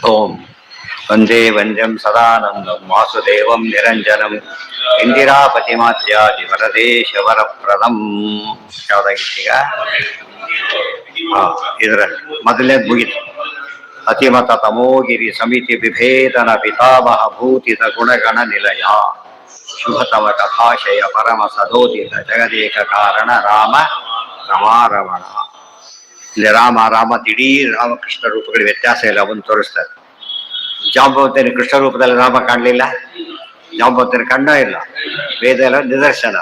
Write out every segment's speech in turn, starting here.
ಓಂ ವಂದೇ ವಂದ್ಯಂ ಸದಾನಂದಂ ವಾಸುದೇವಂ ನಿರಂಜನಂ ಇಂದಿರಾಪತಿಮಾತ್ಯಾದಿ ವರದೇಶವರಪ್ರದಂ. ಯಾವ್ದಾಗಿತ್ತೀಗ? ಇದರಲ್ಲಿ ಮೊದಲನೇದು ಮುಗಿತು. ಅತಿಮತ ತಮೋಗಿರಿ ಸಮಿತಿ ವಿಭೇದನ ಪಿತಾಮಹ ಭೂತಿತ ಗುಣಗಣ ನಿಲಯ ಶುಭತಮ ಕಥಾಶಯ ಪರಮ ಸದೋದಿತ ಜಗದೇಕ ಕಾರಣ ರಾಮ ರಮಾರಮಣ. ಇಲ್ಲಿ ರಾಮ ರಾಮ ದಿಢೀರ್ ರಾಮಕೃಷ್ಣ ರೂಪಗಳ ವ್ಯತ್ಯಾಸ ಇಲ್ಲ, ಅವನು ತೋರಿಸ್ತಾರೆ. ಜಾಂಬವತನ ಕೃಷ್ಣ ರೂಪದಲ್ಲಿ ರಾಮ ಕಾಣಲಿಲ್ಲ, ಜಾಂಬವತನ ಕಣ್ಣೂ ಇಲ್ಲ, ವೇದ ಎಲ್ಲ ನಿದರ್ಶನ.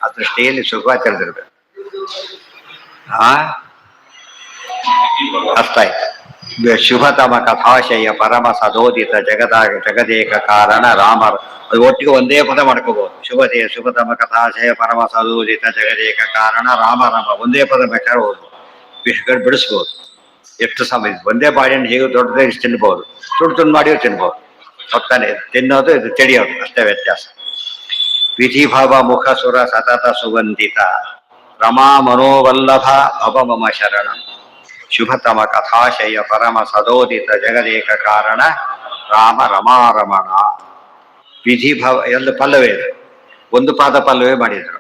ಆ ದೃಷ್ಟಿಯಲ್ಲಿ ಸುಖವಾಗಿ ತಿಳಿದಿರ್ಬೇಕು. ಅರ್ಥ ಆಯ್ತು. ಶುಭತಮ ಕಥಾಶಯ ಪರಮ ಸದೋದಿತ ಜಗದೇಕ ಕಾರಣ ರಾಮ. ಅದು ಒಟ್ಟಿಗೆ ಒಂದೇ ಪದ ಮಾಡ್ಕೋಬಹುದು. ಶುಭತಮ ಕಥಾಶಯ ಪರಮ ಸದೋದಿತ ಜಗದೇಕ ಕಾರಣ ರಾಮ ರಾಮ ಒಂದೇ ಪದ ಬೇಕಾದ್ರೆ ಓದ್ಬೋದು, ಬಿಡಿಸ್ಬೋದು. ಎಷ್ಟು ಸಮಯ ಒಂದೇ ಬಾಳೆಹಣ್ಣು ಹೇಗೆ ದೊಡ್ಡದೇ ತಿನ್ಬಹುದು, ತುಂಡು ಮಾಡಿಯೂ ತಿನ್ಬಹುದು. ಹೊತ್ತಾನೆ ತಿನ್ನೋದು, ಇದು ತಿಳಿಯೋದು, ಅಷ್ಟೇ ವ್ಯತ್ಯಾಸ. ವಿಧಿಭವ ಮುಖ ಸುರ ಸತತ ಸುಗಂಧಿತ ರಮಾ ಮನೋವಲ್ಲಭ ಭವ ಮಮ ಶರಣ ಶುಭತಮ ಕಥಾಶಯ ಪರಮ ಸದೋದಿತ ಜಗದೇಕ ಕಾರಣ ರಾಮ ರಮಾರಮಣ. ವಿಧಿಭವ ಎಲ್ಲ ಪಲ್ಲವೇ, ಒಂದು ಪಾದ ಪಲ್ಲವೇ ಮಾಡಿದ್ರು.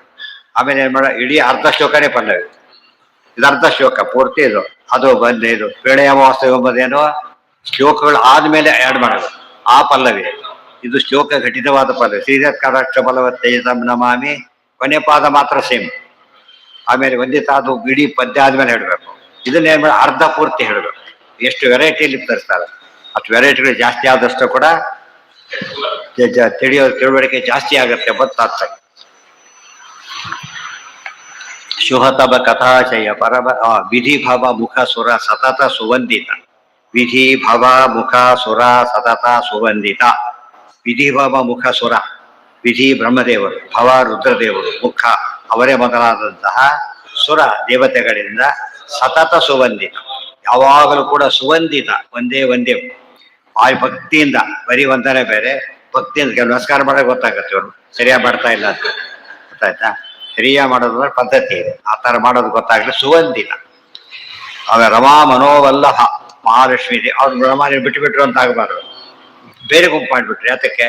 ಆಮೇಲೆ ಏನ್ ಮಾಡ, ಇಡೀ ಅರ್ಧ ಶ್ಲೋಕನೇ ಪಲ್ಲವಿ. ಇದು ಅರ್ಧ ಶ್ಲೋಕ ಪೂರ್ತಿ. ಇದು ಅದು ಬಂದೆ ಇದು ಪ್ರಣಯಮಾವಾಸ್ಯ ಎಂಬುದೇನೋ ಶ್ಲೋಕಗಳು ಆದ್ಮೇಲೆ ಆ್ಯಡ್ ಮಾಡೋದು, ಆ ಪಲ್ಲವಿ. ಇದು ಶ್ಲೋಕ ಘಟಿತವಾದ ಪಲ್ಲವಿ. ಶ್ರೀರತ್ಕರಾಕ್ಷ ಬಲವತ್ತೇಜಂ ನಮಾಮಿ, ಕೊನೆ ಪಾದ ಮಾತ್ರ ಸೇಮ್. ಆಮೇಲೆ ವಂದಿತ ಅದು ಇಡೀ ಪದ್ಯ ಆದ್ಮೇಲೆ ಹೇಳಬೇಕು. ಇದನ್ನೇನ್ ಮಾಡಿ ಅರ್ಧ ಪೂರ್ತಿ ಹೇಳಬೇಕು. ಎಷ್ಟು ವೆರೈಟಿಯಲ್ಲಿ ತರಿಸ್ತಾರೆ, ಅಷ್ಟು ವೆರೈಟಿಗಳು ಜಾಸ್ತಿ ಆದಷ್ಟು ಕೂಡ ತಿಳುವಳಿಕೆ ಜಾಸ್ತಿ ಆಗುತ್ತೆ ಗೊತ್ತಾಗ್ತದೆ. ಶುಭತಮ ಕಥಾಶಯ ಪರಮ ವಿಧಿ ಭವ ಮುಖ ಸುರ ಸತತ ಸುವಂದಿತ. ವಿಧಿ ಭವ ಮುಖ ಸುರ ಸತತ ಸುವಂದಿತ. ವಿಧಿ ಭವ ಮುಖ ಸುರ, ವಿಧಿ ಬ್ರಹ್ಮದೇವರು, ಭವ ರುದ್ರದೇವರು, ಮುಖ ಅವರೇ ಮೊದಲಾದಂತಹ ಸುರ ದೇವತೆಗಳಿಂದ ಸತತ ಸುವಂದಿತ, ಯಾವಾಗಲೂ ಕೂಡ ಸುವಂದಿತ. ಒಂದೇ ಭಕ್ತಿಯಿಂದ, ಬರೀ ವಂದನೆ ಬೇರೆ, ಭಕ್ತಿಯಿಂದ. ನಮಸ್ಕಾರ ಮಾಡೋಕೆ ಗೊತ್ತಾಗತ್ತೆ ಇವರು ಸರಿಯಾಗಿ ಮಾಡ್ತಾ ಇಲ್ಲ ಅಂತ, ಗೊತ್ತಾಯ್ತಾ? ಸರಿಯಾಗಿ ಮಾಡೋದ್ರ ಪದ್ಧತಿ ಇದೆ, ಆ ಥರ ಮಾಡೋದು ಗೊತ್ತಾಗಲಿ. ಸುವಂದಿತ. ಆಮೇಲೆ ರಮಾ ಮನೋವಲ್ಲಭ ಮಹಾಲಕ್ಷ್ಮೀ ದೇವಿ. ಅವ್ರು ರಮಾನಿ ಬಿಟ್ಟುಬಿಟ್ರು ಅಂತ ಆಗಬಾರ್ದು, ಬೇರೆ ಗುಂಪು ಮಾಡಿಬಿಟ್ರಿ. ಅದಕ್ಕೆ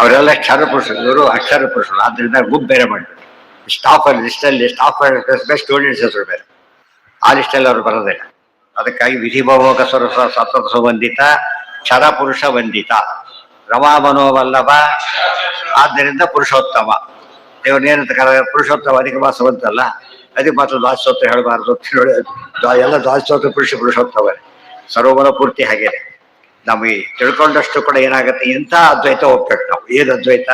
ಅವರೆಲ್ಲ ಕ್ಷರ ಪುರುಷರು, ಇವರು ಅಕ್ಷರ ಪುರುಷರು. ಆದ್ರಿಂದ ಗುಂಪು ಬೇರೆ ಮಾಡಿಬಿಟ್ರು. ಲಿಸ್ಟಲ್ಲಿ ಸ್ಟಾಫ್ ಸ್ಟೂಡೆಂಟ್ಸ್ ಹೆಸರು ಬೇರೆ, ಆ ಲಿಸ್ಟಲ್ಲಿ ಅವರು ಬರೋದಿಲ್ಲ. ಅದಕ್ಕಾಗಿ ವಿಧಿಭೋಗ ಸತತ ಸುವಂದಿತ, ಕ್ಷರ ಪುರುಷ ವಂದಿತ, ರಮಾ ಮನೋವಲ್ಲಭ. ಆದ್ದರಿಂದ ಪುರುಷೋತ್ತಮ. ದೇವ್ರನ್ನೇನಂತ ಪುರುಷೋತ್ತಮ. ಅಧಿಕ ಮಾಸ ಬಂತಲ್ಲ, ಅಧಿಕ ಮಾಸ ದ್ವಾದಶೋತ್ತರ ಹೇಳಬಾರ್ದು ಎಲ್ಲ ದ್ವಾದಶೋತ್ತರ ಪುರುಷೋತ್ತಮರೇ. ಸರ್ವಮನ ಪೂರ್ತಿ ಹಾಗೆ ನಮಗೆ ತಿಳ್ಕೊಂಡಷ್ಟು ಕೂಡ ಏನಾಗುತ್ತೆ, ಇಂಥ ಅದ್ವೈತ ಹೋಗ್ಬೇಕು ನಾವು. ಏನು ಅದ್ವೈತ?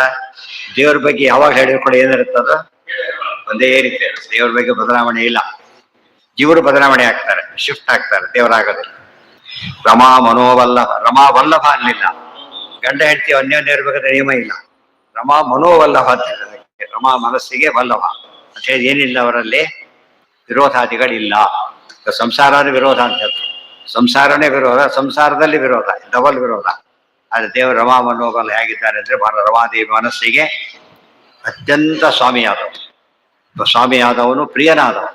ದೇವ್ರ ಬಗ್ಗೆ ಯಾವಾಗ ಹೇಳಿದ್ರು ಕೂಡ ಏನಿರುತ್ತದ ಒಂದೇ ರೀತಿ. ದೇವ್ರ ಬಗ್ಗೆ ಬದಲಾವಣೆ ಇಲ್ಲ. ಜೀವರು ಬದಲಾವಣೆ ಆಗ್ತಾರೆ, ಶಿಫ್ಟ್ ಆಗ್ತಾರೆ, ದೇವರಾಗೋದಿಲ್ಲ. ರಮಾ ಮನೋವಲ್ಲಭ, ರಮಾ ವಲ್ಲಭ ಅನ್ನಲಿಲ್ಲ. ಗಂಡ ಹೆಂಡತಿ ಅನ್ಯೋನ್ಯ ಇರ್ಬೇಕಾದ್ರೆ ನಿಯಮ ಇಲ್ಲ. ರಮಾ ಮನೋವಲ್ಲಭ ಅಂತ ಹೇಳಿದ್ರೆ, ರಮಾ ಮನಸ್ಸಿಗೆ ವಲ್ಲಭ ಅಂತ ಹೇಳಿ ಏನಿಲ್ಲ ಅವರಲ್ಲಿ, ವಿರೋಧಾದಿಗಳಿಲ್ಲ. ಸಂಸಾರನೇ ವಿರೋಧ ಅಂತ ಹೇಳ್ತಾರೆ. ಸಂಸಾರನೇ ವಿರೋಧ, ಸಂಸಾರದಲ್ಲಿ ವಿರೋಧ, ಡಬಲ್ ವಿರೋಧ. ಆದರೆ ದೇವರು ರಮಾ ಮನೋಬಲ ಹೇಗಿದ್ದಾರೆ ಅಂದ್ರೆ, ರಮಾದೇವಿ ಮನಸ್ಸಿಗೆ ಅತ್ಯಂತ ಸ್ವಾಮಿಯಾದವನು, ಪ್ರಿಯನಾದವನು.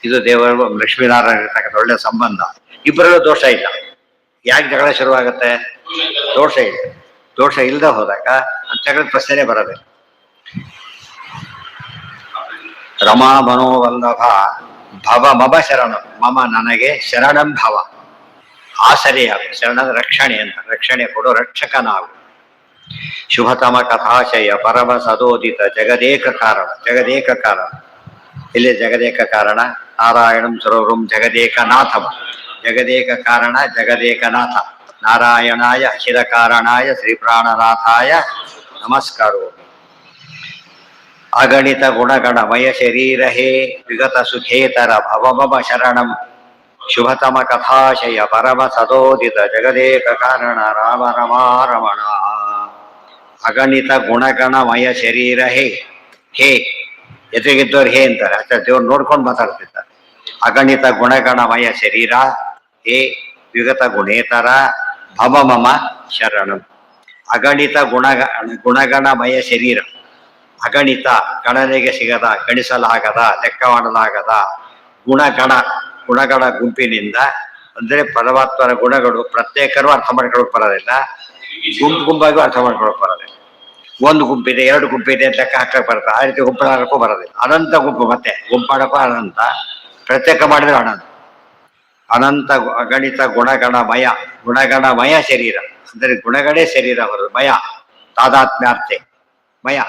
ಇದು ದೇವರು ಲಕ್ಷ್ಮೀನಾರಾಯಣ ಇರ್ತಕ್ಕಂಥ ಒಳ್ಳೆ ಸಂಬಂಧ. ಇಬ್ಬರಲ್ಲೂ ದೋಷ ಇಲ್ಲ. ಯಾಕೆ ಜಗಳ ಶುರುವಾಗುತ್ತೆ? ದೋಷ ಇದೆ. ದೋಷ ಇಲ್ಲದೆ ಹೋದಾಗ ಜಗಳದ ಪ್ರಶ್ನೆ ಬರೋದಿಲ್ಲ. ರಮಾ ಮನೋವಲ್ಲಭ ಭವ ಮಮ ಶರಣ, ಮಮ ನನಗೆ ಶರಣಂ ಭವ, ಆಸರೆಯಾಗು. ಶರಣದ ರಕ್ಷಣೆ ಅಂತ, ರಕ್ಷಣೆ ಕೊಡು, ರಕ್ಷಕನಾಗು. ಶುಭತಮ ಕಥಾಶಯ ಪರಮ ಸದೋದಿತ ಜಗದೇಕ ಕಾರಣ. ಜಗದೇಕ ಕಾರಣ ಇಲ್ಲಿ ಜಗದೇಕ ಕಾರಣ. ನಾರಾಯಣಂ ಸರ್ವಂ ಜಗದೇಕನಾಥಂ. ಜಗದೇಕ ಕಾರಣ, ಜಗದೇಕನಾಥ. ನಾರಾಯಣಾಯ ಅಖಿಲ ಕಾರಣಾಯ ಶ್ರೀ ಪ್ರಾಣನಾಥಾಯ ನಮಸ್ಕಾರೋ. ಅಗಣಿತ ಗುಣಗಣಮಯ ಶರೀರ ಹೇ ವಿಗತ ಸುಖೇತರ ಭವ ಮಮ ಶರಣಂ. ಶುಭತಮ ಕಥಾಶಯ ಪರಮ ಸದೋದಿತ ಜಗದೇಕ ಕಾರಣ ರಾಮ ರಮಾರಮಣ. ಅಗಣಿತ ಗುಣಗಣಮಯ ಶರೀರ ಹೇ. ಹೇ ಎದುರಿಗಿದ್ದವ್ರು ಹೇ ಅಂತಾರೆ, ಅಷ್ಟೇ ದೇವ್ರು ನೋಡ್ಕೊಂಡು ಮಾತಾಡ್ತಿದ್ದಾರೆ. ಅಗಣಿತ ಗುಣಗಣಮಯ ಶರೀರ ಹೇ ವಿಗತ ಗುಣೇತರ ಭವ ಮಮ ಶರಣಂ. ಅಗಣಿತ ಗುಣಗಣಮಯ ಶರೀರ, ಅಗಣಿತ, ಗಣನೆಗೆ ಸಿಗದ, ಗಣಿಸಲಾಗದ, ಲೆಕ್ಕ ಮಾಡಲಾಗದ ಗುಣಗಣ, ಗುಣಗಳ ಗುಂಪಿನಿಂದ, ಅಂದ್ರೆ ಪರಮಾತ್ಮನ ಗುಣಗಳು ಪ್ರತ್ಯೇಕರು ಅರ್ಥ ಮಾಡ್ಕೊಳಕ್ ಬರೋದಿಲ್ಲ, ಗುಂಪಾಗೂ ಅರ್ಥ ಮಾಡ್ಕೊಳಕ್ ಬರೋದಿಲ್ಲ. ಒಂದು ಗುಂಪಿದೆ, ಎರಡು ಗುಂಪಿದೆ ಅಂತ ಲೆಕ್ಕ ಹಾಕಕ್ ಬರುತ್ತೆ, ಆ ರೀತಿ ಗುಂಪಾಡಕ್ಕೂ ಬರೋದಿಲ್ಲ. ಅನಂತ ಗುಂಪು, ಮತ್ತೆ ಗುಂಪಾಡಕ್ಕೂ ಅನಂತ, ಪ್ರತ್ಯೇಕ ಮಾಡಿದ್ರೆ ಅನಂತ. ಅನಂತ ಅಗಣಿತ ಗುಣಗಣಮಯ, ಗುಣಗಣಮಯ ಶರೀರ ಅಂದರೆ ಗುಣಗಳೇ ಶರೀರ ಬರೋದು. ಮಯ ತಾದಾತ್ಮ್ಯಾರ್ಥೆ, ಮಯ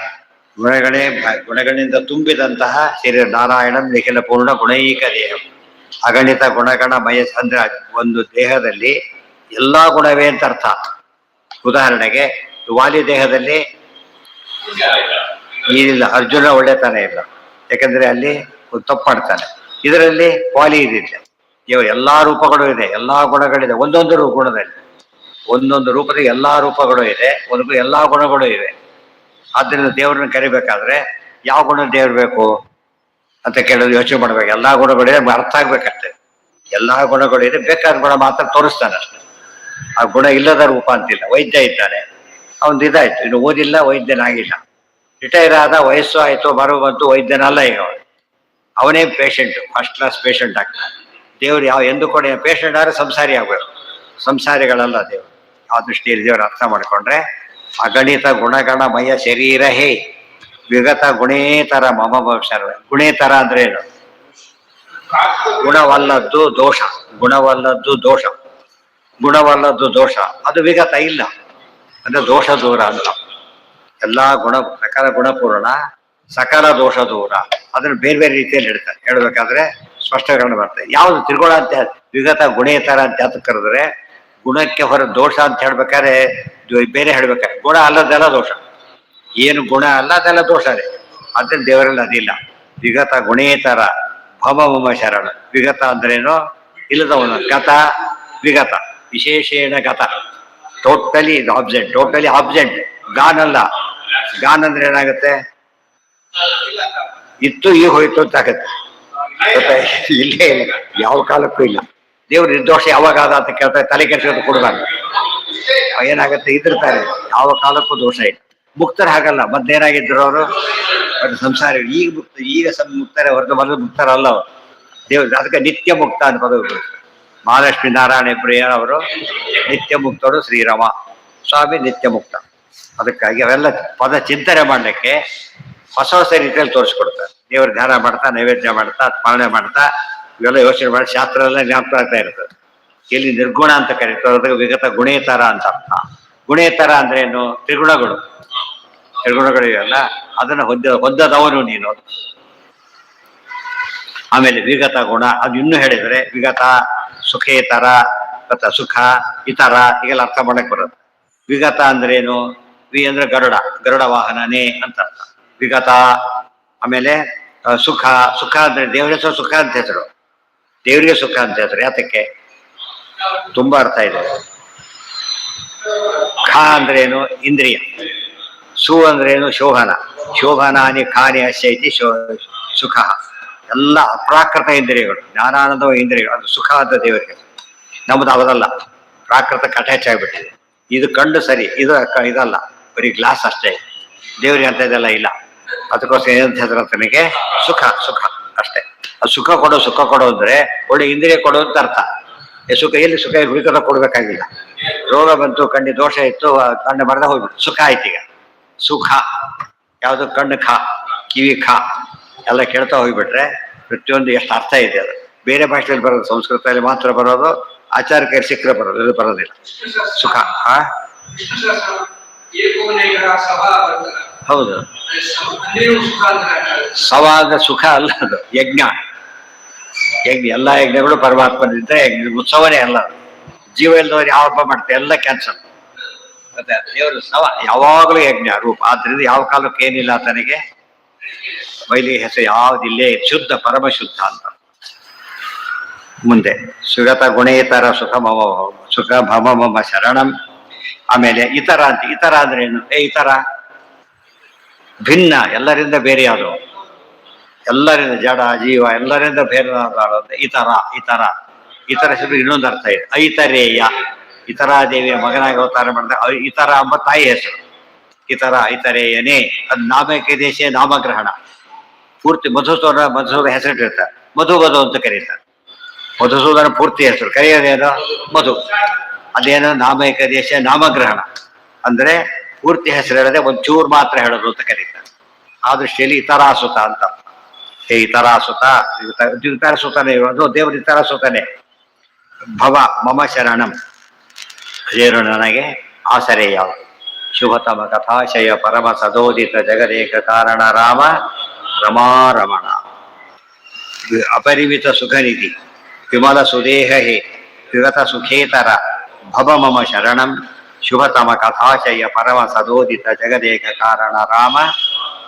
ಗುಣಗಳಿಂದ ತುಂಬಿದಂತಹ ಶರೀರ. ನಾರಾಯಣ ನಿಖಿಲ ಪೂರ್ಣ ಗುಣೈಕ ದೇಹ, ಅಗಣಿತ ಗುಣಗಣಮಯ ಅಂದ್ರೆ ಒಂದು ದೇಹದಲ್ಲಿ ಎಲ್ಲಾ ಗುಣವೇ ಅಂತ ಅರ್ಥ. ಉದಾಹರಣೆಗೆ ವಾಲಿ ದೇಹದಲ್ಲಿ ಏನಿಲ್ಲ, ಅರ್ಜುನ ಒಳ್ಳೆತನ ಇಲ್ಲ, ಯಾಕಂದ್ರೆ ಅಲ್ಲಿ ತಪ್ಪು ಮಾಡ್ತಾನೆ. ಇದರಲ್ಲಿ ವಾಲಿ ಇದಿಲ್ಲ. ಎಲ್ಲಾ ರೂಪಗಳು ಇದೆ, ಎಲ್ಲಾ ಗುಣಗಳಿದೆ, ಒಂದೊಂದು ಗುಣದಲ್ಲಿ, ಒಂದೊಂದು ರೂಪದಲ್ಲಿ ಎಲ್ಲಾ ರೂಪಗಳು ಇದೆ, ಒಂದು ಎಲ್ಲಾ ಗುಣಗಳು ಇವೆ. ಆದ್ದರಿಂದ ದೇವ್ರನ್ನ ಕರಿಬೇಕಾದ್ರೆ ಯಾವ ಗುಣ ದೇವ್ರು ಬೇಕು ಅಂತ ಕೇಳೋದು ಯೋಚನೆ ಮಾಡ್ಬೇಕು. ಎಲ್ಲಾ ಗುಣಗಳಿದೆ, ಅರ್ಥ ಆಗ್ಬೇಕಷ್ಟೆ. ಎಲ್ಲಾ ಗುಣಗಳು ಇದೆ, ಬೇಕಾದ ಗುಣ ಮಾತ್ರ ತೋರಿಸ್ತಾನೆ ಅಷ್ಟೆ. ಆ ಗುಣ ಇಲ್ಲದ ರೂಪ ಅಂತಿಲ್ಲ. ವೈದ್ಯ ಇದ್ದಾನೆ, ಅವನು ಇದಾಯ್ತು, ಇನ್ನು ಓದಿಲ್ಲ, ವೈದ್ಯನಾಗಿಲ್ಲ, ರಿಟೈರ್ ಆದ, ವಯಸ್ಸು ಆಯ್ತು, ಬರೋ ಬಂತು, ವೈದ್ಯನಲ್ಲ ಈಗ ಅವನೇ ಪೇಷಂಟ್, ಫಸ್ಟ್ ಕ್ಲಾಸ್ ಪೇಷಂಟ್ ಆಗ್ತಾನೆ. ದೇವ್ರು ಎಂದು ಕೂಡ ಪೇಷಂಟ್ ಆದ್ರೆ ಸಂಸಾರಿ ಆಗ್ಬೇಕು, ಸಂಸಾರಿಗಳಲ್ಲ ದೇವ್ರು. ಆ ದೃಷ್ಟಿಯಲ್ಲಿ ದೇವ್ರು ಅರ್ಥ ಮಾಡ್ಕೊಂಡ್ರೆ ಅಗಣಿತ ಗುಣಗಣಮಯ ಶರೀರ ಹೇ ವಿಗತ ಗುಣೇತರ ಮಮ ಶರ್ವ. ಗುಣೇತರ ಅಂದ್ರೆ ಏನು? ಗುಣವಲ್ಲದ್ದು ದೋಷ, ಗುಣವಲ್ಲದ್ದು ದೋಷ, ಗುಣವಲ್ಲದ್ದು ದೋಷ, ಅದು ವಿಗತ ಇಲ್ಲ ಅಂದ್ರೆ ದೋಷ ದೂರ ಅಂತ. ಎಲ್ಲಾ ಪ್ರಕಾರ ಗುಣಪೂರ್ಣ, ಸಕಲ ದೋಷ ದೂರ. ಅದನ್ನು ಬೇರೆ ಬೇರೆ ರೀತಿಯಲ್ಲಿ ಹೇಳ್ಬೇಕಾದ್ರೆ ಸ್ಪಷ್ಟೀಕರಣ ಬರ್ತದೆ. ಯಾವುದು ತ್ರಿಗುಣ ಅಂತ, ವಿಗತ ಗುಣೇತರ ಅಂತ ಯಾತಕ್ಕೆ ಕರೆದ್ರೆ, ಗುಣಕ್ಕೆ ಹೊರ ದೋಷ ಅಂತ ಹೇಳ್ಬೇಕಾದ್ರೆ ಬೇರೆ ಹೇಳ್ಬೇಕಾದ್ರೆ, ಗುಣ ಅಲ್ಲದೆಲ್ಲ ದೋಷ, ಏನು ಗುಣ ಅಲ್ಲ ಅದೆಲ್ಲ ದೋಷನೇ. ಅದ್ರಲ್ಲಿ ದೇವರಲ್ಲಿ ಅದಿಲ್ಲ. ವಿಗತ ಗುಣೇತರ ಭವ ಮಮ ಶರಣ. ವಿಗತ ಅಂದ್ರೇನು? ಇಲ್ಲದವನು. ಗತ ವಿಗತ, ವಿಶೇಷೇಣ ಗತ, totally absent, totally absent. Gone ಅಲ್ಲ. ಗಾನ್ ಅಂದ್ರೆ ಏನಾಗುತ್ತೆ? ಇತ್ತು ಈಗ ಹೋಯ್ತು ಅಂತ ಆಗತ್ತೆ. ಇಲ್ಲೇ ಇಲ್ಲ, ಯಾವ ಕಾಲಕ್ಕೂ ಇಲ್ಲ. ದೇವ್ರ ನಿರ್ದೋಷ ಯಾವಾಗ ಆದ ಅಂತ ಕೇಳ್ತಾರೆ, ತಲೆ ಕೆಡಿಸೋದು ಕೊಡ್ಬಾರ್ದು. ಏನಾಗತ್ತೆ? ಇದ್ರತಾರೆ, ಯಾವ ಕಾಲಕ್ಕೂ ದೋಷ ಇಲ್ಲ. ಮುಕ್ತರ ಹಾಗಲ್ಲ. ಮೊದ್ಲೇನಾಗಿದ್ರು ಅವರು? ಸಂಸಾರ. ಈಗ ಮುಕ್ತಾರೆ ಹೊರತು ಮೊದಲು ಮುಕ್ತಾರಲ್ಲ ಅವರು. ದೇವ್ರ ಅದಕ್ಕೆ ನಿತ್ಯ ಮುಕ್ತ ಅಂತ ಪದವಿ. ಮಹಾಲಕ್ಷ್ಮೀ ನಾರಾಯಣ ಪ್ರಿಯ ಅವರು ನಿತ್ಯ ಮುಕ್ತರು, ಶ್ರೀರಾಮ ಸ್ವಾಮಿ ನಿತ್ಯ ಮುಕ್ತ. ಅದಕ್ಕಾಗಿ ಅವೆಲ್ಲ ಪದ ಚಿಂತನೆ ಮಾಡಲಿಕ್ಕೆ ಹೊಸ ಹೊಸ ರೀತಿಯಲ್ಲಿ ತೋರಿಸ್ಕೊಡ್ತಾರೆ. ದೇವ್ರ ಧ್ಯಾನ ಮಾಡ್ತಾ, ನೈವೇದ್ಯ ಮಾಡ್ತಾ, ಸ್ಮರಣೆ ಮಾಡ್ತಾ, ಇವೆಲ್ಲ ಯೋಚನೆ ಮಾಡಿ ಶಾಸ್ತ್ರ ಎಲ್ಲ ಜ್ಞಾಪಕ ಆಗ್ತಾ ಇರ್ತದೆ. ಇಲ್ಲಿ ನಿರ್ಗುಣ ಅಂತ ಕರೀತಾರೆ, ಅದಕ್ಕೆ ವಿಗತ ಗುಣೇತರ ಅಂತ ಅರ್ಥ. ಗುಣೇತರ ಅಂದ್ರೆ ಏನು? ತ್ರಿಗುಣಗಳು, ತ್ರಿಗುಣಗಳು ಇವೆಲ್ಲ ಅದನ್ನ ಹೊಂದದವನು ನೀನು. ಆಮೇಲೆ ವಿಗತ ಗುಣ, ಅದು ಇನ್ನೂ ಹೇಳಿದ್ರೆ ವಿಗತ ಸುಖೇತರ, ಮತ್ತೆ ಸುಖ ಇತರ, ಹೀಗೆಲ್ಲ ಅರ್ಥ ಮಾಡಕ್ ಬರುತ್ತೆ. ವಿಗತ ಅಂದ್ರೆ ಏನು? ವಿ ಅಂದ್ರೆ ಗರುಡ, ಗರುಡ ವಾಹನನೇ ಅಂತ ಅರ್ಥ ವಿಗತ. ಆಮೇಲೆ ಸುಖ, ಸುಖ ಅಂದ್ರೆ ದೇವರ ಹೆಸರು ಸುಖ ಅಂತ ಹೆಸರು, ದೇವರಿಗೆ ಸುಖ ಅಂತ ಹೆಸರು. ಯಾತಕ್ಕೆ? ತುಂಬಾ ಅರ್ಥ ಇದೆ. ಖ ಅಂದ್ರೆ ಏನು? ಇಂದ್ರಿಯ. ಸು ಅಂದ್ರೆ ಏನು? ಶೋಭನ. ಶೋಭನಾನಿ ಖಾನಿ ಅಶ್ಯೈತಿ ಸುಖ. ಎಲ್ಲ ಅಪ್ರಾಕೃತ ಇಂದ್ರಿಯಗಳು, ಜ್ಞಾನಾನಂದ ಇಂದ್ರಿಯಗಳು, ಅದು ಸುಖ ಅಂತ ದೇವರಿಗೆ. ನಮ್ದು ಅವದಲ್ಲ, ಪ್ರಾಕೃತಕ್ಕೆ ಅಟ್ಯಾಚ್ ಆಗಿಬಿಟ್ಟಿದೆ. ಇದು ಕಂಡು ಸರಿ, ಇದು ಇದಲ್ಲ, ಬರೀ ಗ್ಲಾಸ್ ಅಷ್ಟೇ. ದೇವರಿಗೆ ಅಂತ ಇದೆಲ್ಲ ಇಲ್ಲ. ಅದಕ್ಕೋಸ್ಕರ ಏನಂತ ಹೇಳಿದ್ರೆ ತನಗೆ ಸುಖ, ಸುಖ ಅಷ್ಟೇ. ಅದು ಸುಖ ಕೊಡೋ ಅಂದ್ರೆ ಒಳ್ಳೆ ಇಂದ್ರಿಯ ಕೊಡೋ ಅಂತ ಅರ್ಥ. ಸುಖ ಎಲ್ಲಿ? ಸುಖ ಹುಡುಕದ ಕೊಡ್ಬೇಕಾಗಿಲ್ಲ. ರೋಗ ಬಂತು, ಕಣ್ಣಿ ದೋಷ ಇತ್ತು, ಕಣ್ಣು ಬರದ ಹೋಗ್ಬಿಟ್ಟು ಸುಖ ಆಯ್ತು. ಈಗ ಸುಖ ಯಾವುದು? ಕಣ್ಣು ಖ, ಕಿವಿ ಖ, ಎಲ್ಲ ಕೇಳ್ತಾ ಹೋಗ್ಬಿಟ್ರೆ ಪ್ರತಿಯೊಂದು ಎಷ್ಟು ಅರ್ಥ ಇದೆ. ಅದು ಬೇರೆ ಭಾಷೆಯಲ್ಲಿ ಬರೋದು, ಸಂಸ್ಕೃತದಲ್ಲಿ ಮಾತ್ರ ಬರೋದು, ಆಚಾರಕ್ಕೆ ಸಿಕ್ಕರೆ ಬರೋದು, ಇದು ಬರೋದಿಲ್ಲ. ಸುಖ. ಹೌದು, ಸವ ಅಂದ್ರೆ ಸುಖ ಅಲ್ಲ, ಅದು ಯಜ್ಞ. ಯಜ್ಞ, ಎಲ್ಲ ಯಜ್ಞಗಳು ಪರಮಾತ್ಮನಿಂದ ಯಜ್ಞ, ಉತ್ಸವನೇ ಅಲ್ಲ. ಜೀವ ಇಲ್ಲದವ್ರು ಯಾವ ಹಬ್ಬ ಮಾಡ್ತಾರೆ? ಎಲ್ಲ ಕ್ಯಾನ್ಸಲ್. ಮತ್ತೆ ದೇವರು ಸವ ಯಾವಾಗಲೂ ಯಜ್ಞ ರೂಪ. ಆದ್ರಿಂದ ಯಾವ ಕಾಲಕ್ಕೆ ಏನಿಲ್ಲ ತನಗೆ ಬೈಲಿ ಹೆಸರು ಯಾವುದಿಲ್ಲೇ, ಶುದ್ಧ, ಪರಮಶುದ್ಧ ಅಂತ. ಮುಂದೆ ಸುಗತ ಗುಣೇತರ ಸುಖ ಮಮ, ಸುಖ ಭಮ ಮಮ ಶರಣಂ. ಆಮೇಲೆ ಇತರ ಅಂತ. ಇತರ ಅಂದ್ರೆ ಏನು? ಇತರ ಭಿನ್ನ, ಎಲ್ಲರಿಂದ ಬೇರೆ ಯಾವುದು? ಎಲ್ಲರಿಂದ, ಜಡ ಜೀವ ಎಲ್ಲರಿಂದ ಬೇರೆ ಇತರ. ಇತರ ಇತರ ಶಬ್ದ ಇನ್ನೊಂದು ಅರ್ಥ ಇದೆ, ಐತರೇಯ. ಇತರ ದೇವಿಯ ಮಗನಾಗಿ ಅವತಾರ ಮಾಡಿದ ಇತರ ಎಂಬ ತಾಯಿ ಹೆಸರು. ಇತರೇಯನೇ ಅದು ನಾಮಕ ದೇಶ ನಾಮಗ್ರಹಣ. ಪೂರ್ತಿ ಮಧುಸೂದನ ಹೆಸರಿಟ್ಟಿರ್ತಾರೆ, ಮಧು ಅಂತ ಕರೀತಾರೆ. ಮಧುಸೂದನ ಪೂರ್ತಿ ಹೆಸರು ಕರೆಯೋದೇನು ಮಧು. ಅದೇನೋ ನಾಮಕ ದೇಶ ನಾಮಗ್ರಹಣ ಅಂದ್ರೆ ಪೂರ್ತಿ ಹೆಸರು ಹೇಳದೆ ಒಂಚೂರು ಮಾತ್ರ ಹೇಳೋದು ಅಂತ ಕರೀತಾರೆ. ಆ ದೃಷ್ಟಿಯಲ್ಲಿ ಇತರಾಸುತ ಅಂತ. ಹೇ ಇತರಾಸುತ, ಇತರಸುತನೇ ಇರೋದು ದೇವರು ಇತರಾಸುತನೇ. ಭವ ಮಮ ಶರಣಂ, ಅದೇನು ನನಗೆ ಆಸರೆ ಯಾವುದು. ಶುಭತಮ ಕಥಾಶಯ ಪರಮ ಸದೋದಿತ ಜಗದೇಕ ಕಾರಣ ರಾಮ ರಮಾರಮಣ. ಅಪರಿಮಿತ ಸುಖನಿಧಿ ವಿಮಲ ಸುದೇಹ ಹೇ ವಿಗತ ಸುಖೇತರ ಭವ ಮಮ ಶರಣಂ. ಶುಭತಮ ಕಥಾಶಯ ಪರಮ ಸದೋದಿತ ಜಗದೇಕ ಕಾರಣ ರಾಮ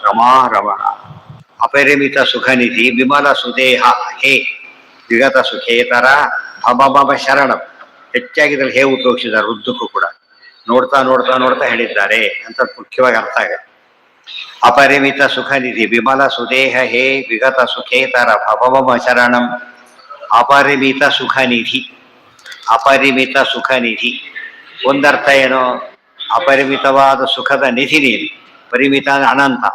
ರಮಾರಮಣ. ಅಪರಿಮಿತ ಸುಖನಿಧಿ ವಿಮಲ ಸುದೇಹ ಹೇ ವಿಗತ ಸುಖೇತರ ಭವ ಮಮ ಶರಣಂ. ಹೆಚ್ಚಾಗಿದ್ರಲ್ಲಿ ಹೇ ಉಪಯೋಗಿಸಿದ್ದಾರೆ ಉದ್ದಕ್ಕೂ ಕೂಡ. ನೋಡ್ತಾ ನೋಡ್ತಾ ನೋಡ್ತಾ ಹೇಳಿದ್ದಾರೆ ಅಂತ ಮುಖ್ಯವಾಗಿ ಅರ್ಥ ಆಗುತ್ತೆ. ಅಪರಿಮಿತ ಸುಖನಿಧಿ ವಿಮಲ ಸುದೇಹ ಹೇ ವಿಗತ ಸುಖೇತರ ಭವ ಮಮ ಶರಣಂ. ಅಪರಿಮಿತ ಸುಖನಿಧಿ, ಅಪರಿಮಿತ ಸುಖನಿಧಿ ಒಂದರ್ಥ ಏನು, ಅಪರಿಮಿತವಾದ ಸುಖದ ನಿಧಿ ನೀನು. ಪರಿಮಿತ ಅನಂತ,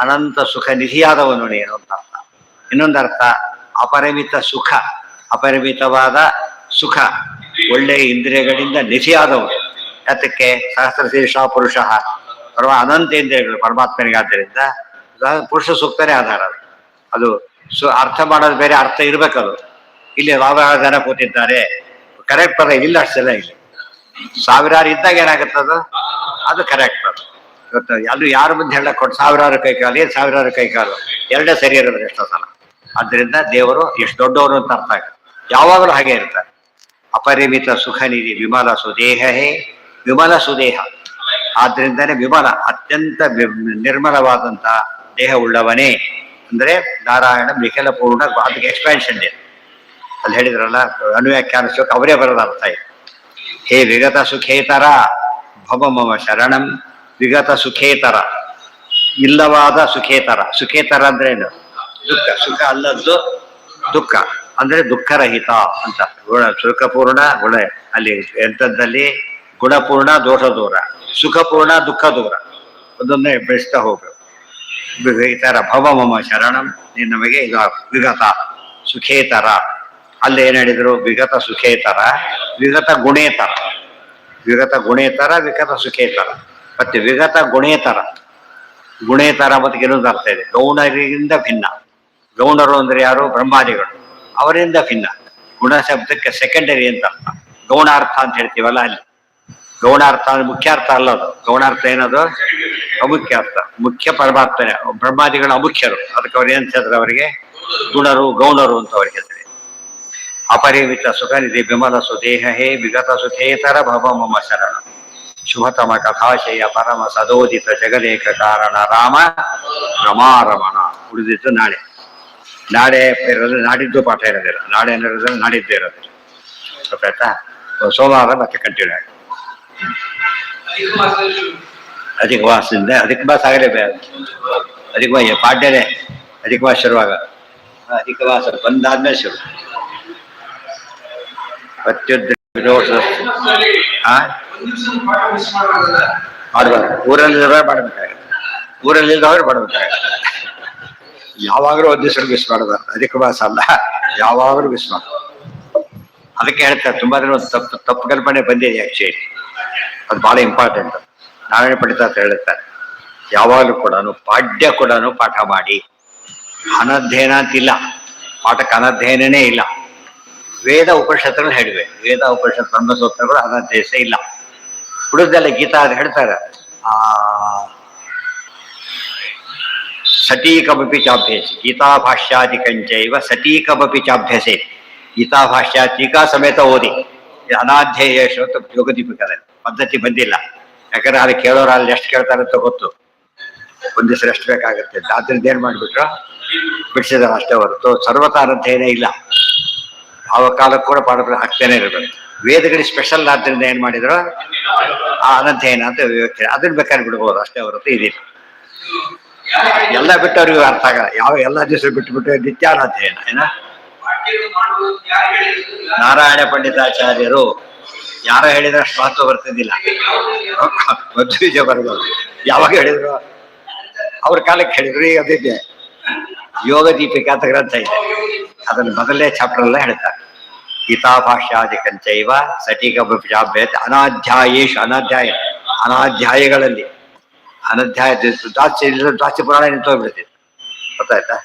ಅನಂತ ಸುಖ ನಿಧಿಯಾದವನು ನೀನು ಅಂತ ಅರ್ಥ. ಇನ್ನೊಂದರ್ಥ ಅಪರಿಮಿತ ಸುಖ, ಅಪರಿಮಿತವಾದ ಸುಖ ಒಳ್ಳೆಯ ಇಂದ್ರಿಯಗಳಿಂದ ನಿಧಿಯಾದವನು. ಯಾತಕ್ಕೆ ಸಹಸ್ರ ಶೀರ್ಷ ಪುರುಷ ಅನಂತ ಇಂದ್ರಿಯಗಳು ಪರಮಾತ್ಮನಿಗಾದ್ದರಿಂದ ಪುರುಷ ಸೂಕ್ತನೇ ಆಧಾರ. ಅದು ಅರ್ಥ ಮಾಡೋದು ಬೇರೆ, ಅರ್ಥ ಇರ್ಬೇಕದು. ಇಲ್ಲಿ ಸಾವಿರಾರು ಜನ ಕೂತಿದ್ದಾರೆ, ಕರೆಕ್ಟ್ ಪದ ಇಲ್ಲ ಅಷ್ಟೆಲ್ಲ. ಇಲ್ಲಿ ಸಾವಿರಾರು ಇದ್ದಾಗ ಏನಾಗುತ್ತದು, ಅದು ಕರೆಕ್ಟ್. ಅದು ಇವತ್ತು ಅದು ಯಾರ ಮುಂದೆ ಹೇಳಕ್ ಕೊಟ್ಟು ಸಾವಿರಾರು ಕೈಕಾಲು, ಏನು ಸಾವಿರಾರು ಕೈಕಾಲು ಎರಡೇ ಸರಿ ಇರೋದು ಎಷ್ಟೋ ಸಲ. ಆದ್ದರಿಂದ ದೇವರು ಎಷ್ಟು ದೊಡ್ಡವರು ಅಂತ ಅರ್ಥ ಆಗುತ್ತೆ. ಯಾವಾಗಲೂ ಹಾಗೆ ಇರ್ತಾರೆ. ಅಪರಿಮಿತ ಸುಖ ನಿಧಿ ವಿಮಲ ಸುದೇಹ ಹೇ, ವಿಮಲ ಸುದೇಹ ಆದ್ರಿಂದಾನೇ ವಿಮಲ, ಅತ್ಯಂತ ನಿರ್ಮಲವಾದಂತ ದೇಹ ಉಳ್ಳವನೇ ಅಂದ್ರೆ ನಾರಾಯಣ ನಿಖಿಲ ಪೂರ್ಣ. ಅದಕ್ಕೆ ಎಕ್ಸ್ಪ್ಯಾನ್ಷನ್ ಇದೆ ಅಲ್ಲಿ ಹೇಳಿದ್ರಲ್ಲ, ಅನುವ್ಯಾಖ್ಯಾನ ಶ್ಲೋಕ ಅವರೇ ಬರೋದ ಅರ್ಥ ಇದೆ. ಹೇ ವಿಗತ ಸುಖೇತರ ಭವ ಮಮ ಶರಣಂ. ವಿಗತ ಸುಖೇತರ ಇಲ್ಲವಾದ ಸುಖೇತರ. ಸುಖೇತರ ಅಂದ್ರೆ ಏನು, ದುಃಖ. ಸುಖ ಅಲ್ಲದ್ದು ದುಃಖ ಅಂದ್ರೆ ದುಃಖರಹಿತ ಅಂತ. ಗುಣ ಸುಖಪೂರ್ಣ ಗುಣ ಅಲ್ಲಿ ಎಂಥದ್ದಲ್ಲಿ ಗುಣಪೂರ್ಣ ದೋಷ ದೂರ, ಸುಖಪೂರ್ಣ ದುಃಖ ದೂರ, ಅದನ್ನೇ ಬೆಳೆಸ್ತಾ ಹೋಗ್ಬೇಕು. ಈ ತರ ಭವ ಮಮ ಶರಣಂ, ನೀನು ನಮಗೆ ಈಗ ವಿಗತ ಸುಖೇತರ. ಅಲ್ಲಿ ಏನ್ ಹೇಳಿದ್ರು, ವಿಗತ ಸುಖೇತರ, ವಿಗತ ಗುಣೇತರ. ವಿಗತ ಗುಣೇತರ, ವಿಗತ ಸುಖೇತರ. ಮತ್ತೆ ವಿಗತ ಗುಣೇತರ, ಗುಣೇತರ ಮತ್ತೆ ಇನ್ನೊಂದು ಅರ್ಥ ಇದೆ, ಗೌಣರಿಂದ ಭಿನ್ನ. ಗೌಣರು ಅಂದ್ರೆ ಯಾರು, ಬ್ರಹ್ಮಾದಿಗಳು, ಅವರಿಂದ ಭಿನ್ನ. ಗುಣ ಶಬ್ದಕ್ಕೆ ಸೆಕೆಂಡರಿ ಅಂತ ಅರ್ಥ. ಗೌಣಾರ್ಥ ಅಂತ ಹೇಳ್ತೀವಲ್ಲ, ಅಲ್ಲಿ ಗೌಣಾರ್ಥ ಅಂದ್ರೆ ಮುಖ್ಯ ಅರ್ಥ ಅಲ್ಲ ಅದು. ಗೌಣಾರ್ಥ ಏನದು, ಅಮುಖ್ಯ ಅರ್ಥ. ಮುಖ್ಯ ಪರಮಾತ್ಮನೆ, ಬ್ರಹ್ಮಾದಿಗಳು ಅಮುಖ್ಯರು. ಅದಕ್ಕೆ ಅವ್ರು ಏನ್ ಹೇಳಿದ್ರೆ ಅವರಿಗೆ ಗುಣರು ಗೌಣರು ಅಂತ ಅವ್ರಿಗೆ ಹೆಸರು. ಅಪರಿಮಿತ ಸುಖ ನಿಧಿ ವಿಮಲ ಸುದೇಹ ಹೇ ವಿಗತ ಸುಖೇತರ ಭವ ಮಮ ಶರಣ. ಶುಭತಮ ಕಥಾಶಯ ಪರಮ ಸದೋದಿತ ಜಗದೇಕ ಕಾರಣ ರಾಮ ರಮಾರಮಣ. ಉಳಿದಿದ್ದು ನಾಳೆ. ನಾಳೆ ಇರೋದ್ರೆ ನಾಡಿದ್ದು ಪಾಠ ಇರೋದಿಲ್ಲ, ನಾಳೆ ಏನಿರೋದ್ರೆ ನಾಡಿದ್ದು ಇರೋದಿಲ್ಲ. ಗೊತ್ತಾಯ್ತಾ? ಸೋಮವಾರ ಮತ್ತೆ ಕಂಟಿನ್ಯೂ ಆಗಿ ಅಧಿಕ ಮಾಸದಿಂದ. ಅಧಿಕ ಮಾಸ ಆಗಲೇಬೇಕು. ಅಧಿಕ ಮಾಸ ಪಾಡ್ಯನೇ, ಅಧಿಕ ಮಾಸ ಶುರುವಾಗ. ಅಧಿಕ ಮಾಸ ಬಂದಾದ್ಮೇಲೆ ಶುರು. ಮಾಡ್ಬಾರ್ದು. ಊರಲ್ಲಿರೋರು ಮಾಡ್ಬೇಕಾಗುತ್ತೆ, ಊರಲ್ಲಿದ್ದವ್ರು ಮಾಡ್ಬೇಕಾಗುತ್ತೆ. ಯಾವಾಗಲೂ ಒಂದು ದಿವಸ ಮಿಸ್ ಮಾಡಬಾರ್ದು. ಅಧಿಕ ಮಾಸ ಅಲ್ಲ, ಯಾವಾಗಲೂ ಮಿಸ್ ಮಾಡ. ಅದಕ್ಕೆ ಹೇಳ್ತಾರೆ, ತುಂಬಾ ದಿನ ಒಂದು ತಪ್ಪು ಕಲ್ಪನೆ ಬಂದಿದೆ ಆಕ್ಚುಲಿ. ಅದು ಬಹಳ ಇಂಪಾರ್ಟೆಂಟ್. ನಾರಾಯಣ ಪಂಡಿತ ಅಂತ ಹೇಳ್ತಾರೆ, ಯಾವಾಗಲೂ ಕೂಡ ಪಾಡ್ಯ ಕೂಡ ಪಾಠ ಮಾಡಿ. ಅನಧ್ಯಯನ ಅಂತಿಲ್ಲ, ಪಾಠಕ್ಕೆ ಅನಧ್ಯಯನೇ ಇಲ್ಲ. ವೇದ ಉಪನಿಷತ್ತುಗಳು ಹೇಳಿವೆ, ವೇದ ಉಪನಿಷತ್ ಬ್ರಹ್ಮಸೂತ್ರಗಳು ಅನಧ್ಯಯಸ ಇಲ್ಲ. ಉಳಿದೆಲ್ಲ ಗೀತಾ ಅಂತ ಹೇಳ್ತಾರೆ, ಸಟೀಕಮಪಿ ಚಾಭ್ಯಸಿ ಗೀತಾ ಭಾಷ್ಯಾದಿಕಂಚೈವ ಸಟೀಕಮಪಿ ಚಾಭ್ಯಸೆ. ಗೀತಾ ಭಾಷ್ಯ ಟೀಕಾ ಸಮೇತ ಓದಿ. ಅನಾಧ್ಯೇಯ ಶ್ರೋತ ಯೋಗದೀಪಿಕದಲ್ಲಿ ಪದ್ಧತಿ ಬಂದಿಲ್ಲ. ಯಾಕಂದ್ರೆ ಅಲ್ಲಿ ಕೇಳೋರು ಅಲ್ಲಿ ಎಷ್ಟು ಕೇಳ್ತಾರೆ ಅಂತ ಗೊತ್ತು, ಒಂದ್ ದಿವಸ ಎಷ್ಟು ಬೇಕಾಗುತ್ತೆ. ಆದ್ರಿಂದ ಏನ್ ಮಾಡ್ಬಿಟ್ರು, ಬಿಡಿಸಿದಾರೆ ಅಷ್ಟೇ ಹೊರತು ಸರ್ವತಾ ಅನಧ್ಯಯನ ಇಲ್ಲ. ಯಾವ ಕಾಲಕ್ಕೂ ಕೂಡ ಪಾಠ ಆಗ್ತಾನೆ ಇರಬೇಕು. ವೇದಗಳಿಗೆ ಸ್ಪೆಷಲ್ ಆದ್ರಿಂದ ಏನ್ ಮಾಡಿದ್ರು, ಆ ಅನಧ್ಯಯನ ಅಂತ ವ್ಯವಸ್ಥೆ. ಅದನ್ನ ಬೇಕಾದ್ರೆ ಬಿಡ್ಬೋದು ಅಷ್ಟೇ ಹೊರತು ಇದಿಲ್ಲ. ಎಲ್ಲ ಬಿಟ್ಟವ್ರಿಗೆ ಅರ್ಥ ಆಗಲ್ಲ. ಎಲ್ಲ ದಿವಸ ಬಿಟ್ಟು ನಿತ್ಯಾನಾಧ್ಯಯನ ಏನ. ನಾರಾಯಣ ಪಂಡಿತಾಚಾರ್ಯರು ಯಾರೋ ಹೇಳಿದ್ರೆ ಅಷ್ಟು ಮಹತ್ವ ಬರ್ತಿದ್ದಿಲ್ಲ. ಮಧ್ವಿಜ ಬರಬಹುದು ಯಾವಾಗ ಹೇಳಿದ್ರು, ಅವ್ರ ಕಾಲಕ್ಕೆ ಹೇಳಿದ್ರು. ಈಗ ಅದಿದೆ ಯೋಗ ದೀಪಿಕಾ ಅಂತ ಗ್ರಂಥ ಇದೆ, ಅದನ್ನು ಮೊದಲನೇ ಚಾಪ್ಟರ್ ಎಲ್ಲ ಹೇಳ್ತಾರೆ. ಗೀತಾಭಾಷ್ಯಾದಿ ಕಂಚೈವ ಸಟಿಕಭ್ಯಾಭ್ಯತೆ ಅನಾಧ್ಯಾಯೇಶು, ಅನಾಧ್ಯಾಯಗಳಲ್ಲಿ ಅನಧ್ಯಾಯ ದ್ವಾಚಿ ಪುರಾಣ ನಿಂತೋಗ್ಬಿಡ್ತಿತ್ತು, ಗೊತ್ತಾಯ್ತಾ?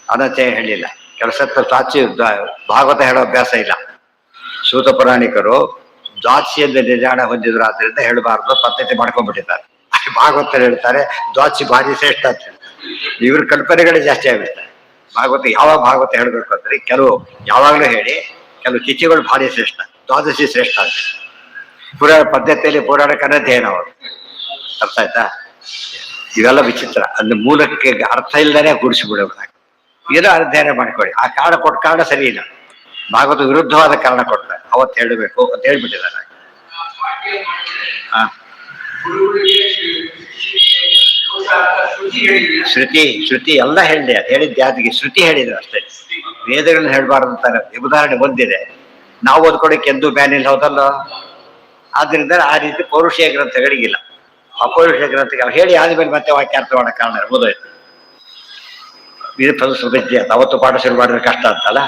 ಅನಧ್ಯಾಯ ಹೇಳಿಲ್ಲ. ಕೆಲಸಕ್ಕೆ ದ್ವಾಚಿ ಭಾಗವತ ಹೇಳೋ ಅಭ್ಯಾಸ ಇಲ್ಲ. ಸೂತ ಪುರಾಣಿಕರು ದ್ವಾಚಿಯಿಂದ ನಿಜಾಣ ಹೊಂದಿದ್ರು, ಆದ್ರಿಂದ ಹೇಳಬಾರ್ದು ಪದ್ಧತಿ ಮಾಡ್ಕೊಂಡ್ಬಿಟ್ಟಿದ್ದಾರೆ. ಭಾಗವತ ಹೇಳ್ತಾರೆ ದ್ವಾಚಿ ಭಾರಿ ಶ್ರೇಷ್ಠ ಅಂತ ಹೇಳ್ತಾರೆ. ಇವ್ರ ಕಲ್ಪನೆಗಳೇ ಜಾಸ್ತಿ ಆಗ್ಬಿಡ್ತಾರೆ. ಭಾಗವತ ಯಾವಾಗ ಭಾಗವತ ಹೇಳಬೇಕು ಅಂದ್ರೆ ಕೆಲವು ಯಾವಾಗಲೂ ಹೇಳಿ, ಕೆಲವು ತಿಥಿಗಳು ಭಾರಿ ಶ್ರೇಷ್ಠ, ದ್ವಾದಶಿ ಶ್ರೇಷ್ಠ ಅಂತ ಪುರಾಣ ಪದ್ಧತಿಯಲ್ಲಿ ಪುರಾಣಕ್ಕೆ ಅನಧ್ಯಯನ ಅವರು. ಅರ್ಥ ಆಯ್ತಾ? ಇವೆಲ್ಲ ವಿಚಿತ್ರ. ಅಂದ್ರೆ ಮೂಲಕ್ಕೆ ಅರ್ಥ ಇಲ್ಲದೇ ಗುಡಿಸಿಬಿಡೋದು. ಏನೋ ಅಧ್ಯಯನ ಮಾಡ್ಕೊಳ್ಳಿ. ಆ ಕಾರಣ ಕೊಟ್ಟ ಕಾರಣ ಸರಿ ಇಲ್ಲ, ಭಾಗವತ ವಿರುದ್ಧವಾದ ಕಾರಣ ಕೊಡ್ತಾರೆ. ಅವತ್ತು ಹೇಳಬೇಕು ಅಂತ ಹೇಳ್ಬಿಟ್ಟಿದ್ದಾರೆ. ಶ್ರುತಿ ಎಲ್ಲ ಹೇಳಿದ್ದೆ ಅದಕ್ಕೆ ಶ್ರುತಿ ಹೇಳಿದ್ರು ಅಷ್ಟೇ. ವೇದಗಳನ್ನ ಹೇಳ್ಬಾರ್ದು ಅಂತಾರೆ. ಉದಾಹರಣೆ ಒಂದಿದೆ, ನಾವು ಓದ್ಕೊಡಕ್ಕೆ ಎಂದೂ ಬ್ಯಾನ್ ಇಲ್ಲ, ಹೌದಲ್ಲ? ಆದ್ರಿಂದ ಆ ರೀತಿ ಪೌರುಷೀಯ ಗ್ರಂಥಗಳಿಗಿಲ್ಲ. ಅಪೌರುಷ ಗ್ರಂಥಗಳು ಹೇಳಿ ಆದ್ಮೇಲೆ ಮತ್ತೆ ವಾಕ್ಯಾರ್ಥ ಮಾಡೋ ಕಾರಣ ಇರ್ಬೋದಾಯ್ತು. ಇದು ಫಲಶ್ರುತಿ ಅಂತ ಅವತ್ತು ಪಾಠ ಶುರು ಮಾಡಿದ್ರೆ ಕಷ್ಟ ಅಂತಲ್ಲ,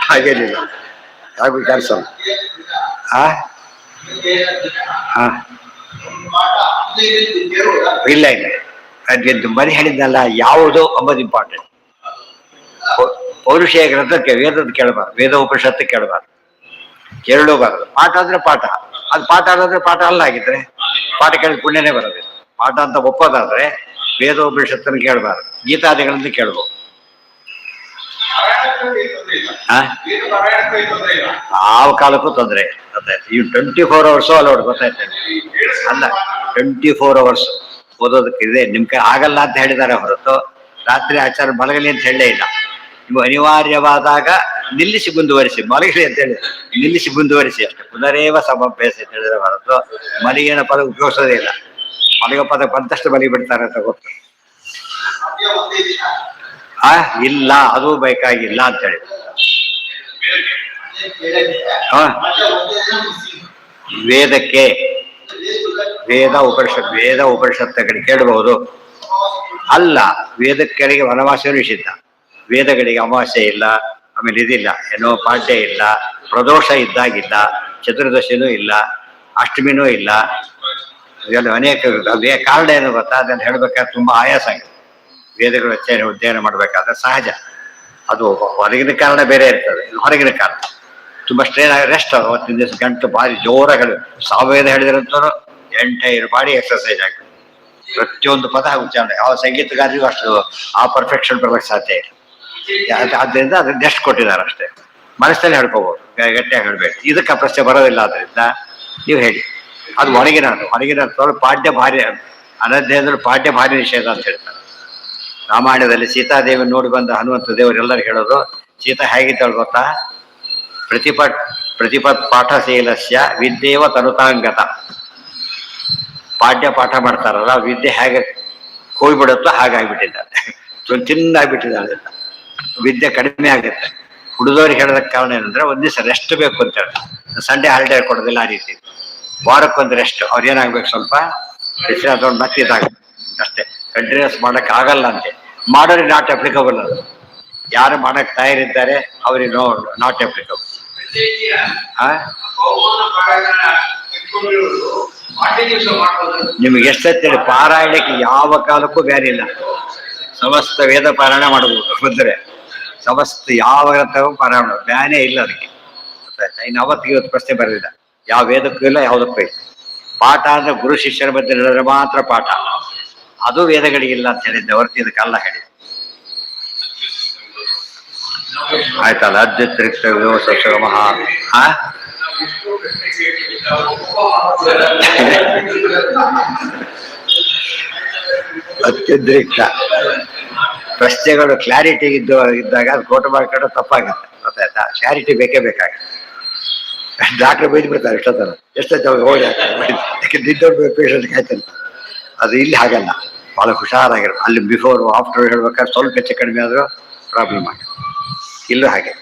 ಹಾಗೇನಿಲ್ಲ. ಹಾಗೂ ಕೆಲಸ ಇಲ್ಲ ಇಲ್ಲ, ಅದ್ಗೆದ್ದು ಬರೀ ಹೇಳಿದ್ನಲ್ಲ ಯಾವುದು ಅಂಬುದು ಇಂಪಾರ್ಟೆಂಟ್. ಪೌರುಷೀಯ ಗ್ರಂಥಕ್ಕೆ ವೇದದ ಕೇಳಬಾರ್ದು, ವೇದ ಉಪನಿಷತ್ತು ಕೇಳಬಾರ್ದು, ಕೇಳಬಾರದು. ಪಾಠ ಅಂದ್ರೆ ಪಾಠ, ಅದು ಪಾಠ ಅನ್ನೋದ್ರೆ ಪಾಠ ಅಲ್ಲ ಆಗಿದ್ರೆ ಪಾಠ ಕೇಳಿದ ಪುಣ್ಯನೇ ಬರೋದಿಲ್ಲ. ಪಾಠ ಅಂತ ಒಪ್ಪೋದಾದ್ರೆ ವೇದ ಉಪನಿಷತ್ತನ್ನು ಕೇಳಬಾರ್ದು, ಗೀತಾದಿಗಳನ್ನು ಕೇಳ್ಬೋದು. ಯಾವ ಕಾಲಕ್ಕೂ ತೊಂದರೆ ಗೊತ್ತಾಯ್ತು. ಈ 24 hours ಅಲೋಡ್ ಗೊತ್ತಾಯ್ತು ಅಲ್ಲ, 24 hours ಓದೋದಕ್ಕೆ ಇದೆ. ನಿಮ್ ಕೈ ಆಗಲ್ಲ ಅಂತ ಹೇಳಿದ್ದಾರೆ ಹೊರತು ರಾತ್ರಿ ಆಚಾರ ಮಲಗಲಿ ಅಂತ ಹೇಳಲೇ ಇಲ್ಲ. ನೀವು ಅನಿವಾರ್ಯವಾದಾಗ ನಿಲ್ಲಿಸಿ ಮುಂದುವರಿಸಿ, ಮಲಗಲಿ ಅಂತ ಹೇಳಿ ನಿಲ್ಲಿಸಿ ಮುಂದುವರಿಸಿ ಅಷ್ಟೇ. ಪುನರೇವ ಸಮಭ್ಯಾಸ ಅಂತ ಹೇಳಿದ್ರೆ ಹೊರತು ಮಲಗಿನ ಪದ ಉಪಯೋಗಿಸೋದೇ ಇಲ್ಲ. ಮಲಗೋ ಪದ ಬಂದಷ್ಟು ಮಲಗಿ ಬಿಡ್ತಾರೆ ಅಂತ ಗೊತ್ತು. ಇಲ್ಲ, ಅದು ಬೇಕಾಗಿಲ್ಲ ಅಂತ ಹೇಳಿ. ವೇದಕ್ಕೆ ವೇದ ಉಪನಿಷತ್ತುಗಳಿಗೆ ಕೇಳಬಹುದು ಅಲ್ಲ. ವೇದಗಳಿಗೆ ವನವಾಸ ನಿಷಿದ್ಧ, ವೇದಗಳಿಗೆ ಅಮಾವಾಸ್ಯೆ ಇಲ್ಲ, ಆಮೇಲೆ ಇದಿಲ್ಲ, ಏನೋ ಪಾಡ್ಯ ಇಲ್ಲ, ಪ್ರದೋಷ ಇದ್ದಾಗಿಲ್ಲ, ಚತುರ್ದಶಿನೂ ಇಲ್ಲ, ಅಷ್ಟಮಿನೂ ಇಲ್ಲ. ಇವೆಲ್ಲ ಅನೇಕ ಕಾರಣ ಏನು ಗೊತ್ತಾ? ಅದನ್ನು ಹೇಳ್ಬೇಕಾದ್ರೆ ತುಂಬಾ ಆಯಾಸ ಆಗಿದೆ. ವೇದಗಳು ಅಧ್ಯಯನ ಮಾಡ್ಬೇಕಾದ್ರೆ ಸಹಜ, ಅದು ಹೊರಗಿನ ಕಾರಣ ಬೇರೆ ಇರ್ತದೆ, ಹೊರಗಿನ ಕಾರಣ ತುಂಬಾ ಸ್ಟ್ರೇನ್ ಆಗಿ ರೆಸ್ಟ್. ಅವತ್ತಿನ ದಿವಸ ಗಂಟು ಭಾರಿ ಜೋರಾಗಿ ಸಾವಯವ ಹೇಳಿದ್ರಂತೂ ಎಂಟೈರ್ ಬಾಡಿ ಎಕ್ಸರ್ಸೈಸ್ ಆಗ್ತದೆ. ಪ್ರತಿಯೊಂದು ಪದ ಉಚ್ಚಾರಣೆ, ಯಾವ ಸಂಗೀತಗಾರರಿಗೂ ಅಷ್ಟು ಆ ಪರ್ಫೆಕ್ಷನ್ ಬರ್ಬೇಕು ಸಾಧ್ಯ ಇಲ್ಲ. ಆದ್ದರಿಂದ ಅದನ್ನ ರೆಸ್ಟ್ ಕೊಟ್ಟಿದ್ದಾರೆ ಅಷ್ಟೇ. ಮನಸ್ಸಲ್ಲಿ ಹೇಳ್ಕೋಬಹುದು, ಗಟ್ಟಿಯಾಗಿ ಹೇಳ್ಬೇಕು. ಇದಕ್ಕೆ ಪ್ರಶ್ನೆ ಬರೋದಿಲ್ಲ. ಆದ್ರಿಂದ ನೀವು ಹೇಳಿ, ಅದು ಹೊರಗಿನ ಪಾಡ್ಯ ಭಾರಿ ಅನಧ್ಯಯನದಲ್ಲಿ ಪಾಡ್ಯ ಭಾರಿ ನಿಷೇಧ ಅಂತ ಹೇಳ್ತಾರೆ. ರಾಮಾಯಣದಲ್ಲಿ ಸೀತಾದೇವಿ ನೋಡಿ ಬಂದ ಹನುಮಂತ ದೇವರು ಎಲ್ಲರೂ ಹೇಳೋದು, ಸೀತಾ ಹೇಗಿದ್ದಾಳು ಗೊತ್ತಾ? ಪ್ರತಿಪತ್ ಪಾಠಶೀಲಸ್ಯ ವಿದ್ಯೇವ ತನುತಾಂಗತ. ಪಾಠ ಮಾಡ್ತಾರಲ್ಲ, ವಿದ್ಯೆ ಹೇಗೆ ಹೋಗ್ಬಿಡುತ್ತೋ ಹಾಗಾಗ್ಬಿಟ್ಟಿದ್ದಾರೆ, ತಿನ್ನಾಗ್ಬಿಟ್ಟಿದ್ದಾಳೆ. ವಿದ್ಯೆ ಕಡಿಮೆ ಆಗುತ್ತೆ. ಹುಡುಗವ್ರಿಗೆ ಹೇಳೋದಕ್ಕೆ ಕಾರಣ ಏನಂದ್ರೆ ಒಂದ್ ದಿವಸ ರೆಸ್ಟ್ ಬೇಕು ಅಂತ ಹೇಳಿ. ಸಂಡೇ ಹಾಲಿಡೇ ಕೊಡೋದಿಲ್ಲ, ಆ ರೀತಿ ವಾರಕ್ಕೊಂದು ರೆಸ್ಟ್. ಅವ್ರು ಏನಾಗ್ಬೇಕು, ಸ್ವಲ್ಪ ಅದೊಂದು ಮತ್ತೆ ಇದಾಗುತ್ತೆ ಅಷ್ಟೇ. ಕಂಟಿನ್ಯೂಸ್ ಮಾಡಕ್ ಆಗಲ್ಲ ಅಂತೆ. ಮಾಡೋರಿಗೆ ನಾಟ್ ಅಪ್ಲಿಕಬಲ್. ಅದು ಯಾರು ಮಾಡಕ್ ತಯಾರಿದ್ದಾರೆ ಅವ್ರಿಗೆ ನಾಟ್ ಅಪ್ಲಿಕಬಲ್. ನಿಮ್ಗೆ ಎಷ್ಟೇಳಿ ಪಾರಾಯಣಕ್ಕೆ ಯಾವ ಕಾಲಕ್ಕೂ ಬೇರೆ ಇಲ್ಲ. ಸಮಸ್ತ ವೇದ ಪಾರಾಯಣ ಮಾಡಬಹುದು ಬಂದ್ರೆ, ಸಮಸ್ತ ಯಾವ ಗ್ರಂಥವೂ ಪಾರಾಯಣ ಬ್ಯಾನೇ ಇಲ್ಲ ಅದಕ್ಕೆ. ಇನ್ನು ಅವತ್ತಿಗೆ ಇವತ್ತು ಪ್ರಶ್ನೆ ಬರಲಿಲ್ಲ, ಯಾವ ವೇದಕ್ಕೂ ಇಲ್ಲ, ಯಾವುದಕ್ಕೂ ಇಲ್ಲ. ಪಾಠ ಅಂದ್ರೆ ಗುರು ಶಿಷ್ಯರ ಮಧ್ಯೆ ನಡೆದ್ರೆ ಮಾತ್ರ ಪಾಠ, ಅದು ವೇದಗಳಿಗಿಲ್ಲ ಅಂತ ಹೇಳಿದ್ದೆ ಹೊರತು ಇದಕ್ಕೆಲ್ಲ ಹೇಳಿ ಆಯ್ತಲ್ಲ. ಅದ್ಯತಿರಿಕ್ತ ಮಹಾ ಅತ್ಯತಿರಿಕ್ತ ಪ್ರಶ್ನೆಗಳು ಕ್ಲಾರಿಟಿ ಇದ್ದಾಗ ಅದು ಕೋಟ ಮಾಡ್ಕೊಂಡು ತಪ್ಪಾಗುತ್ತೆ, ಗೊತ್ತಾಯ್ತಾ? ಕ್ಲಾರಿಟಿ ಬೇಕೇ ಬೇಕಾಗುತ್ತೆ. ಡಾಕ್ಟರ್ ಬೈದು ಬಿಡ್ತಾರೆ ಎಷ್ಟೊತ್ತ ಹೋಗಿ ಪೇಷಂಟ್ ಕಾಯ್ತಾನೆ. ಅದು ಇಲ್ಲಿ ಹಾಗಲ್ಲ, ಭಾಳ ಹುಷಾರಾಗಿರೋ. ಅಲ್ಲಿ ಬಿಫೋರ್ ಆಫ್ಟರ್ ಹೇಳ್ಬೇಕಾದ್ರೆ ಸ್ವಲ್ಪ ಹೆಚ್ಚು ಕಡಿಮೆ ಆದರೂ ಪ್ರಾಬ್ಲಮ್ ಆಗಿದೆ. ಇಲ್ಲೂ ಹಾಗೆ.